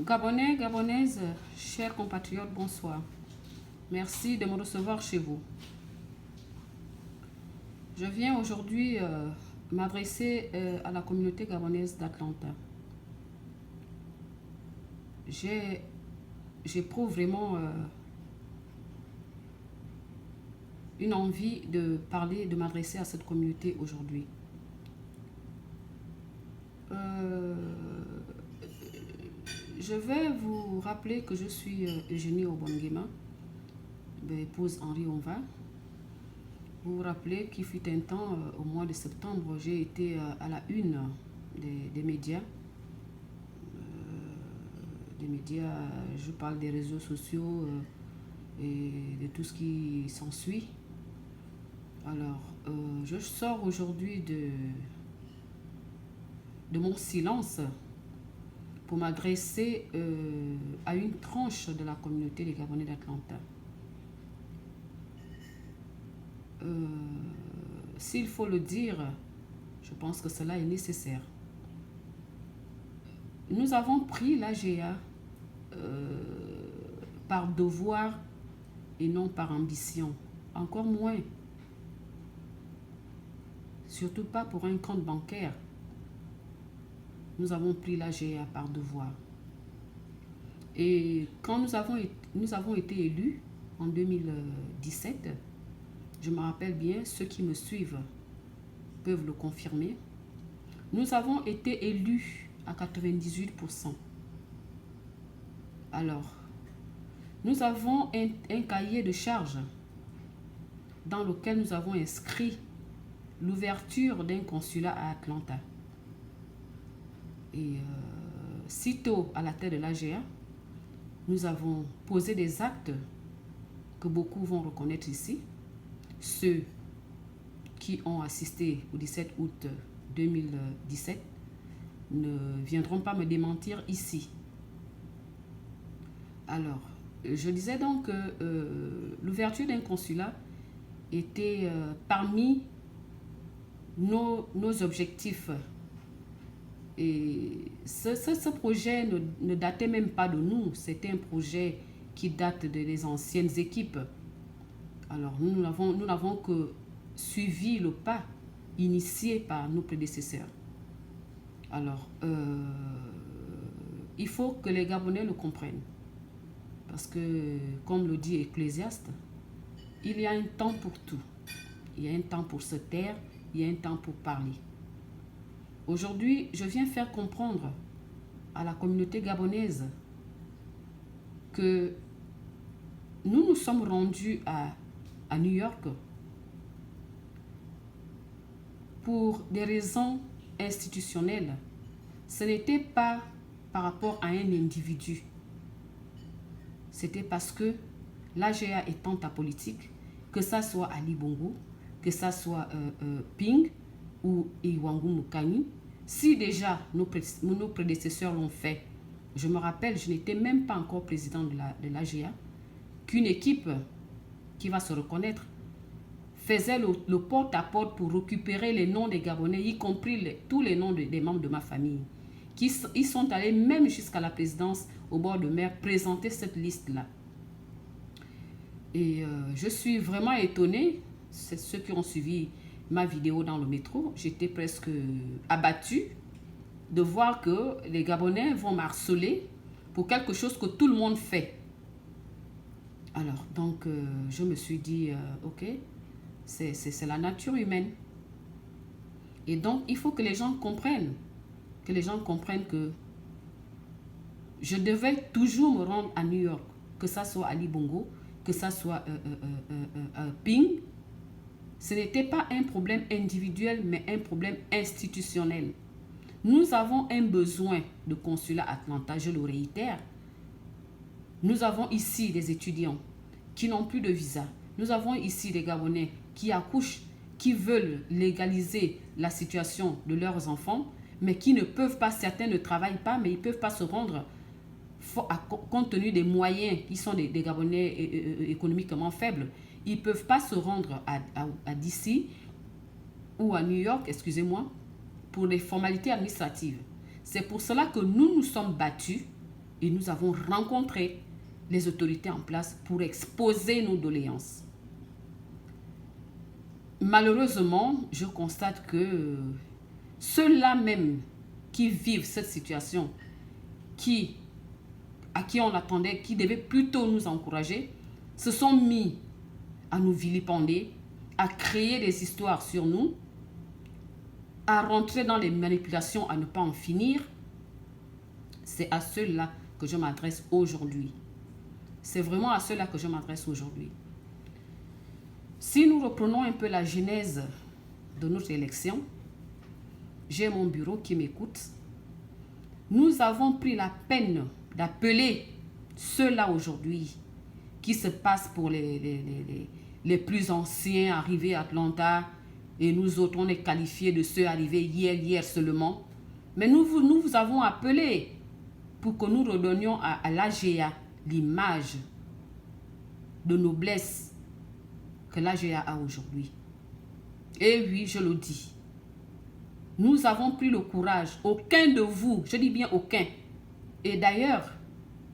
Gabonais, Gabonaises, chers compatriotes, bonsoir. Merci de me recevoir chez vous. Je viens aujourd'hui m'adresser à la communauté gabonaise d'Atlanta. J'éprouve vraiment une envie de parler, de m'adresser à cette communauté aujourd'hui. Je vais vous rappeler que je suis Eugénie Obonguema, épouse Henri Onva. Vous vous rappelez qu'il fut un temps, au mois de septembre, j'ai été à la une des médias. Je parle des réseaux sociaux et de tout ce qui s'ensuit. Alors, je sors aujourd'hui de mon silence pour m'adresser à une tranche de la communauté des Gabonais d'Atlanta. S'il faut le dire, je pense que cela est nécessaire. Nous avons pris l'AGA par devoir et non par ambition. Encore moins. Surtout pas pour un compte bancaire. Nous avons pris l'AGA par devoir. Et quand nous avons été élus en 2017, je me rappelle bien, ceux qui me suivent peuvent le confirmer, nous avons été élus à 98%. Alors, nous avons un cahier de charges dans lequel nous avons inscrit l'ouverture d'un consulat à Atlanta. Et sitôt à la tête de l'AGA, nous avons posé des actes que beaucoup vont reconnaître ici. Ceux qui ont assisté au 17 août 2017 ne viendront pas me démentir ici. Alors, je disais donc que l'ouverture d'un consulat était parmi nos objectifs. Et ce projet ne datait même pas de nous, c'était un projet qui date des anciennes équipes. Alors, nous n'avons que suivi le pas initié par nos prédécesseurs. Alors, il faut que les Gabonais le comprennent. Parce que, comme le dit Ecclésiaste, il y a un temps pour tout. Il y a un temps pour se taire, il y a un temps pour parler. Aujourd'hui, je viens faire comprendre à la communauté gabonaise que nous sommes rendus à New York pour des raisons institutionnelles. Ce n'était pas par rapport à un individu. C'était parce que l'AGA étant apolitique, que ça soit Ali Bongo, que ça soit Ping ou Iwangu Mukani, si déjà nos prédécesseurs l'ont fait, je me rappelle, je n'étais même pas encore président de l'AGA, qu'une équipe qui va se reconnaître faisait le porte-à-porte pour récupérer les noms des Gabonais, y compris tous les noms des membres de ma famille. Ils sont allés même jusqu'à la présidence au bord de mer présenter cette liste-là. Et je suis vraiment étonnée, c'est ceux qui ont suivi ma vidéo dans le métro, j'étais presque abattue de voir que les Gabonais vont m'harceler pour quelque chose que tout le monde fait. Alors, donc, je me suis dit, ok, c'est la nature humaine. Et donc, il faut que les gens comprennent, que je devais toujours me rendre à New York, que ça soit Ali Bongo, que ça soit Ping. Ce n'était pas un problème individuel, mais un problème institutionnel. Nous avons un besoin de consulat à Atlanta, je le réitère. Nous avons ici des étudiants qui n'ont plus de visa. Nous avons ici des Gabonais qui accouchent, qui veulent légaliser la situation de leurs enfants, mais qui ne peuvent pas, certains ne travaillent pas, mais ils ne peuvent pas se rendre compte tenu des moyens qui sont des Gabonais économiquement faibles. Ils ne peuvent pas se rendre à DC ou à New York, excusez-moi, pour les formalités administratives. C'est pour cela que nous nous sommes battus et nous avons rencontré les autorités en place pour exposer nos doléances. Malheureusement, je constate que ceux-là même qui vivent cette situation, à qui on attendait, qui devaient plutôt nous encourager, se sont mis à nous vilipender, à créer des histoires sur nous, à rentrer dans les manipulations, à ne pas en finir. C'est à ceux-là que je m'adresse aujourd'hui. C'est vraiment à ceux-là que je m'adresse aujourd'hui. Si nous reprenons un peu la genèse de notre élection, j'ai mon bureau qui m'écoute. Nous avons pris la peine d'appeler ceux-là aujourd'hui qui se passent pour les plus anciens arrivés à Atlanta, et nous autres, on est qualifiés de ceux arrivés hier seulement. Mais nous vous avons appelé pour que nous redonnions à l'AGA l'image de noblesse que l'AGA a aujourd'hui. Et oui, je le dis. Nous avons pris le courage. Aucun de vous, je dis bien aucun. Et d'ailleurs,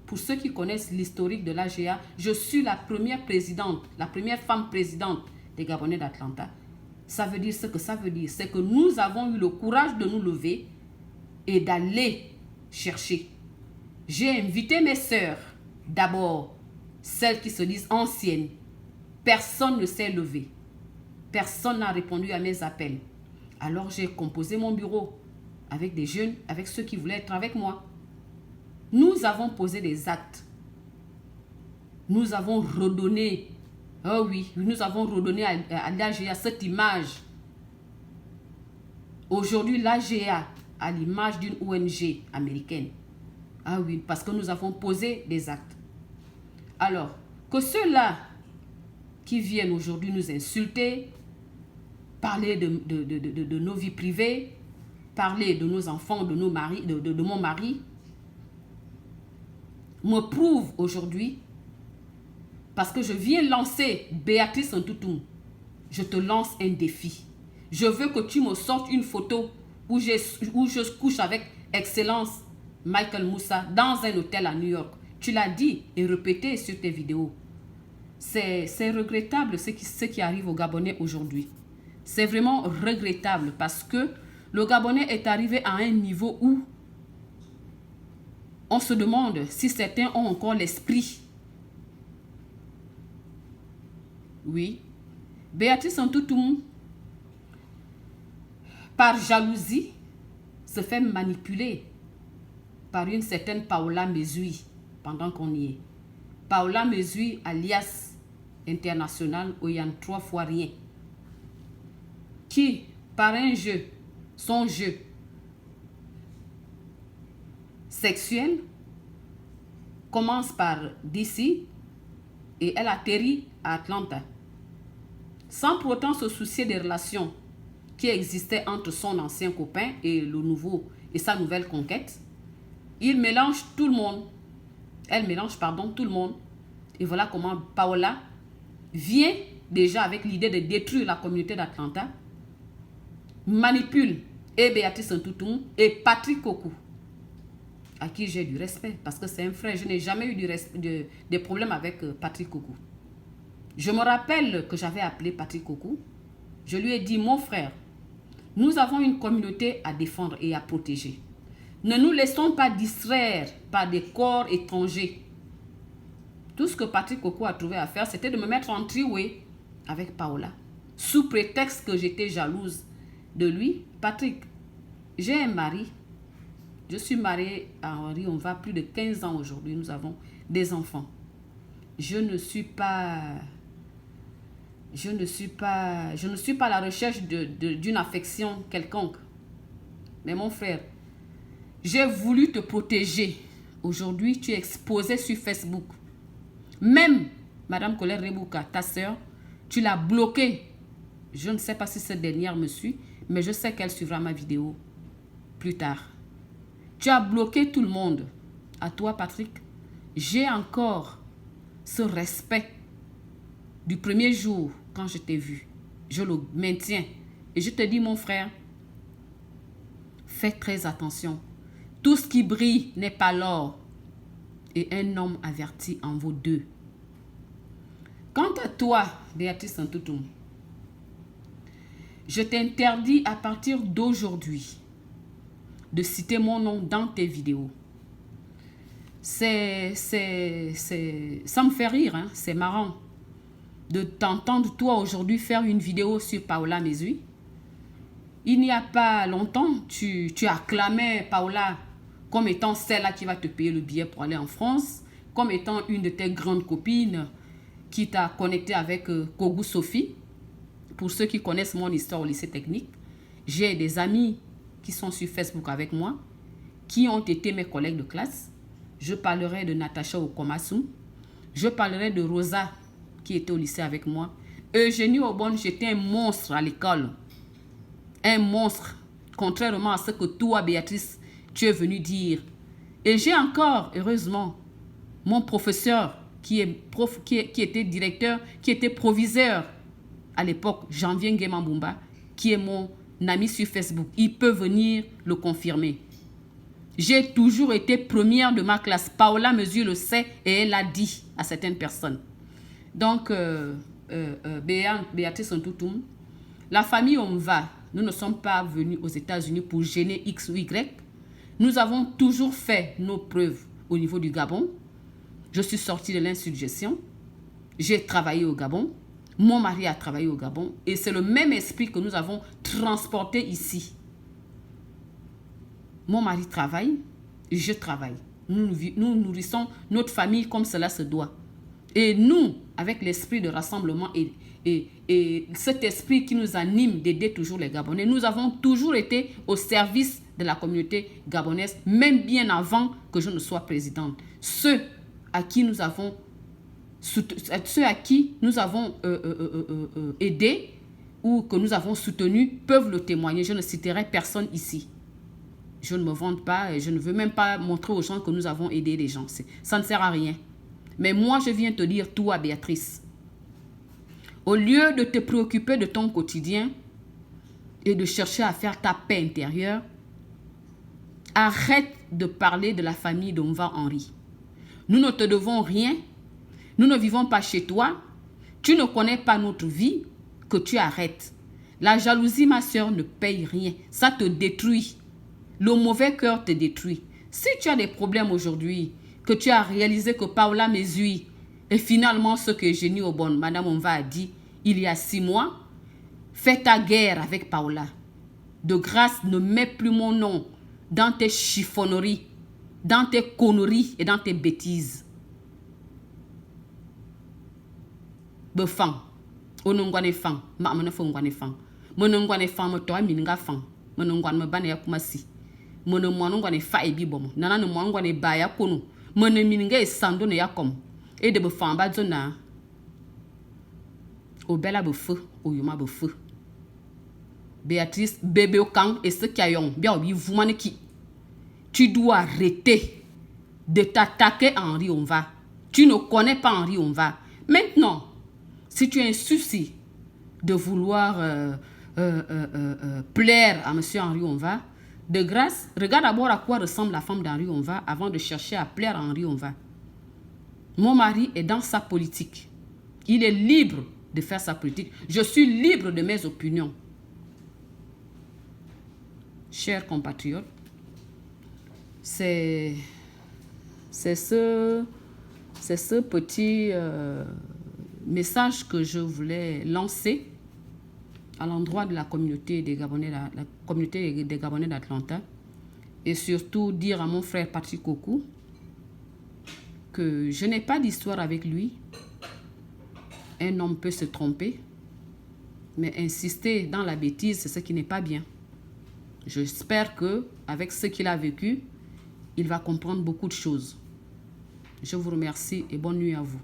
pour ceux qui connaissent l'historique de l'AGA, je suis la première présidente, la première femme présidente des Gabonais d'Atlanta. Ça veut dire ce que ça veut dire. C'est que nous avons eu le courage de nous lever et d'aller chercher. J'ai invité mes sœurs, d'abord, celles qui se disent anciennes. Personne ne s'est levé. Personne n'a répondu à mes appels. Alors j'ai composé mon bureau avec des jeunes, avec ceux qui voulaient être avec moi. Nous avons posé des actes. Nous avons redonné, oh oui, nous avons redonné à l'AGA cette image. Aujourd'hui, l'AGA a l'image d'une ONG américaine. Ah oui, parce que nous avons posé des actes. Alors, que ceux-là qui viennent aujourd'hui nous insulter, parler de nos vies privées, parler de nos enfants, de nos maris, de mon mari, me prouve aujourd'hui, parce que je viens lancer Béatrice Ntutum, je te lance un défi. Je veux que tu me sortes une photo où je couche avec Excellence Michael Moussa dans un hôtel à New York. Tu l'as dit et répété sur tes vidéos. C'est regrettable ce qui arrive au Gabonais aujourd'hui. C'est vraiment regrettable parce que le Gabonais est arrivé à un niveau où on se demande si certains ont encore l'esprit. Oui. Béatrice Ntutum, par jalousie, se fait manipuler par une certaine Paola Mesui pendant qu'on y est. Paola Mesui, alias international, Oyan 3 fois rien, qui, par un jeu, son jeu sexuel, commence par DC et elle atterrit à Atlanta, sans pour autant se soucier des relations qui existaient entre son ancien copain et le nouveau et sa nouvelle conquête. Il mélange tout le monde. Elle mélange, pardon, tout le monde. Et voilà comment Paola vient déjà avec l'idée de détruire la communauté d'Atlanta, manipule et Béatrice Ntutum et Patrick Kokou, à qui j'ai du respect parce que c'est un frère. Je n'ai jamais eu des problèmes avec Patrick Kokou. Je me rappelle que j'avais appelé Patrick Kokou. Je lui ai dit, mon frère, nous avons une communauté à défendre et à protéger. Ne nous laissons pas distraire par des corps étrangers. Tout ce que Patrick Kokou a trouvé à faire, c'était de me mettre en triway avec Paola, sous prétexte que j'étais jalouse de lui. Patrick, j'ai un mari. Je suis mariée à Henri, on va plus de 15 ans aujourd'hui. Nous avons des enfants. Je ne suis pas à la recherche d'une affection quelconque. Mais mon frère, j'ai voulu te protéger. Aujourd'hui, tu es exposé sur Facebook. Même Madame Colette Rebouka, ta soeur, tu l'as bloquée. Je ne sais pas si cette dernière me suit, mais je sais qu'elle suivra ma vidéo plus tard. Tu as bloqué tout le monde. À toi, Patrick, j'ai encore ce respect du premier jour quand je t'ai vu. Je le maintiens. Et je te dis, mon frère, fais très attention. Tout ce qui brille n'est pas l'or. et un homme averti en vaut deux. Quant à toi, Béatrice Ntoutoum, je t'interdis à partir d'aujourd'hui de citer mon nom dans tes vidéos. Ça me fait rire, hein? C'est marrant de t'entendre toi aujourd'hui faire une vidéo sur Paola Mesui. Il n'y a pas longtemps, tu acclamais Paola comme étant celle-là qui va te payer le billet pour aller en France, comme étant une de tes grandes copines qui t'a connecté avec Kogou Sophie. Pour ceux qui connaissent mon histoire au lycée technique, j'ai des amis qui sont sur Facebook avec moi, qui ont été mes collègues de classe. Je parlerai de Natacha Okomasu. Je parlerai de Rosa, qui était au lycée avec moi. Eugénie Obon, j'étais un monstre à l'école. Un monstre, contrairement à ce que toi, Béatrice, tu es venu dire. Et j'ai encore, heureusement, mon professeur qui était directeur, qui était proviseur à l'époque, Janvier Nguema-Mbumba, qui est mon ami sur Facebook. Il peut venir le confirmer. J'ai toujours été première de ma classe. Paola Mesui le sait et elle l'a dit à certaines personnes. Donc, Béatrice Ntoutoum, la famille Omva, nous ne sommes pas venus aux États-Unis pour gêner X ou Y. Nous avons toujours fait nos preuves au niveau du Gabon. Je suis sortie de l'insurrection. J'ai travaillé au Gabon. Mon mari a travaillé au Gabon. Et c'est le même esprit que nous avons transporté ici. Mon mari travaille, je travaille. Nous nourrissons notre famille comme cela se doit. Et nous, avec l'esprit de rassemblement et cet esprit qui nous anime d'aider toujours les Gabonais, nous avons toujours été au service de la communauté gabonaise, même bien avant que je ne sois présidente. Ceux à qui nous avons aidé ou que nous avons soutenu peuvent le témoigner. Je ne citerai personne ici. Je ne me vante pas et je ne veux même pas montrer aux gens que nous avons aidé les gens. Ça ne sert à rien. Mais moi, je viens te dire, toi, Béatrice, au lieu de te préoccuper de ton quotidien et de chercher à faire ta paix intérieure, arrête de parler de la famille d'Omva Henry. Nous ne te devons rien. Nous ne vivons pas chez toi. Tu ne connais pas notre vie. Que tu arrêtes. La jalousie, ma soeur, ne paye rien. Ça te détruit. Le mauvais cœur te détruit. Si tu as des problèmes aujourd'hui, que tu as réalisé que Paola Mesui est finalement ce que Eugénie Obon, Madame Omva a dit il y a 6 mois, fais ta guerre avec Paola. De grâce, ne mets plus mon nom dans tes chiffonneries, dans tes conneries et dans tes bêtises. Befang. Onongwane fang. Ma mene fongwane fang. Monongwane fang me toa minga fang. Monongwane me bane ya kumasi. Mone mwanongwane fa ebi bomo. Nana no mwanongwane ba ya kono. Mone mininga e sando ne ya kom. E de befang ba zona. O bela befu. O yuma befu. Béatrice, bébé au camp et ce qu'il y a bien obi vous qui. Tu dois arrêter de t'attaquer à Henri Omva. Tu ne connais pas Henri Omva. Maintenant, si tu as un souci de vouloir plaire à M. Henri Omva, de grâce, regarde d'abord à quoi ressemble la femme d'Henri Omva avant de chercher à plaire à Henri Omva. Mon mari est dans sa politique. Il est libre de faire sa politique. Je suis libre de mes opinions. Chers compatriotes, c'est ce petit message que je voulais lancer à l'endroit de la communauté des Gabonais, la communauté des Gabonais d'Atlanta, et surtout dire à mon frère Patrick Kokou que je n'ai pas d'histoire avec lui. Un homme peut se tromper, mais insister dans la bêtise, c'est ce qui n'est pas bien. J'espère que avec ce qu'il a vécu, il va comprendre beaucoup de choses. Je vous remercie et bonne nuit à vous.